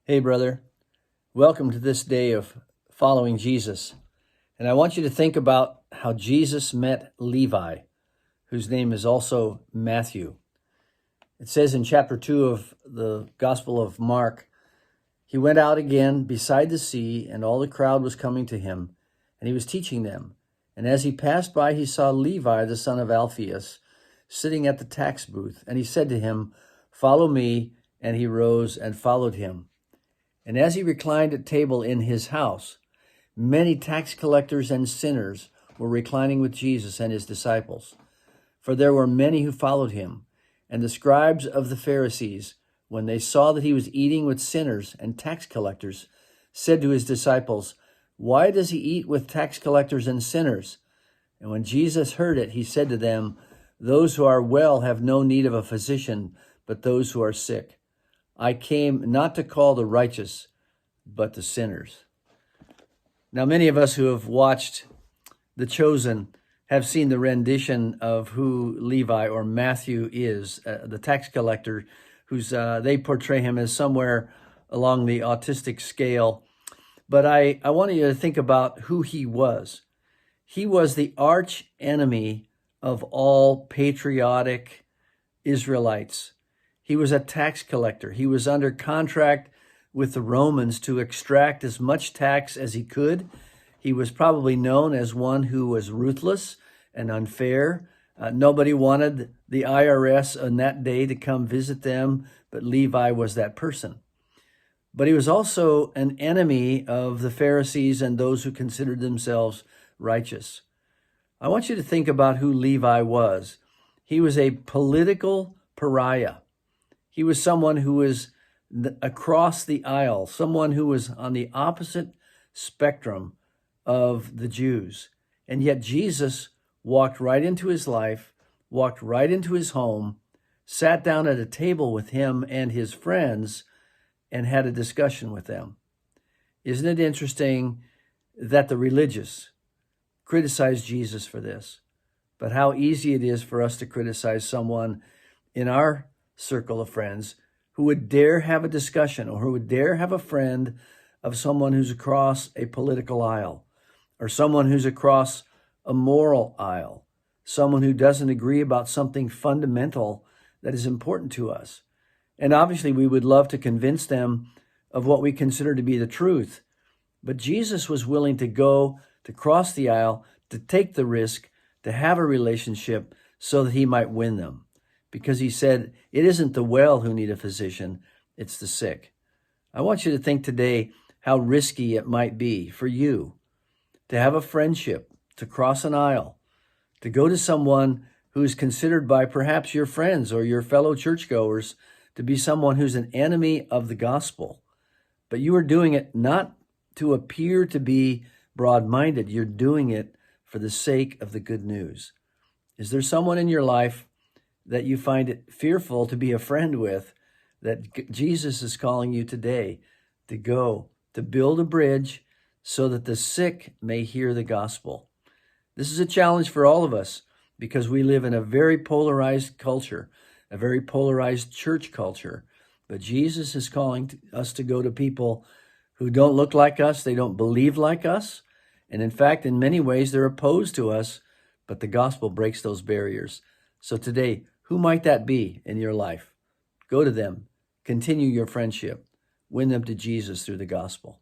Hey, brother. Welcome to this day of following Jesus. And I want you to think about how Jesus met Levi, whose name is also Matthew. It says in chapter 2 of the Gospel of Mark, he went out again beside the sea, and all the crowd was coming to him, and he was teaching them. And as he passed by, he saw Levi, the son of Alphaeus, sitting at the tax booth. And he said to him, "Follow me." And he rose and followed him. And as he reclined at table in his house, many tax collectors and sinners were reclining with Jesus and his disciples. For there were many who followed him. And the scribes of the Pharisees, when they saw that he was eating with sinners and tax collectors, said to his disciples, "Why does he eat with tax collectors and sinners?" And when Jesus heard it, he said to them, "Those who are well have no need of a physician, but those who are sick. I came not to call the righteous, but the sinners." Now, many of us who have watched The Chosen have seen the rendition of who Levi or Matthew is, the tax collector, who's they portray him as somewhere along the autistic scale. But I want you to think about who he was. He was the arch enemy of all patriotic Israelites. He was a tax collector. He was under contract with the Romans to extract as much tax as he could. He was probably known as one who was ruthless and unfair. Nobody wanted the IRS on that day to come visit them, but Levi was that person. But he was also an enemy of the Pharisees and those who considered themselves righteous. I want you to think about who Levi was. He was a political pariah. He was someone who was across the aisle, someone who was on the opposite spectrum of the Jews. And yet Jesus walked right into his life, walked right into his home, sat down at a table with him and his friends, and had a discussion with them. Isn't it interesting that the religious criticize Jesus for this? But how easy it is for us to criticize someone in our circle of friends who would dare have a discussion, or who would dare have a friend of someone who's across a political aisle, or someone who's across a moral aisle, someone who doesn't agree about something fundamental that is important to us. And obviously we would love to convince them of what we consider to be the truth. But Jesus was willing to go, to cross the aisle, to take the risk, to have a relationship so that he might win them. Because he said, it isn't the well who need a physician, it's the sick. I want you to think today how risky it might be for you to have a friendship, to cross an aisle, to go to someone who is considered by perhaps your friends or your fellow churchgoers to be someone who's an enemy of the gospel. But you are doing it not to appear to be broad-minded. You're doing it for the sake of the good news. Is there someone in your life that you find it fearful to be a friend with, that Jesus is calling you today to go, to build a bridge so that the sick may hear the gospel? This is a challenge for all of us because we live in a very polarized culture, a very polarized church culture. But Jesus is calling us to go to people who don't look like us, they don't believe like us, and in fact, in many ways, they're opposed to us, but the gospel breaks those barriers. So today, who might that be in your life? Go to them. Continue your friendship. Win them to Jesus through the gospel.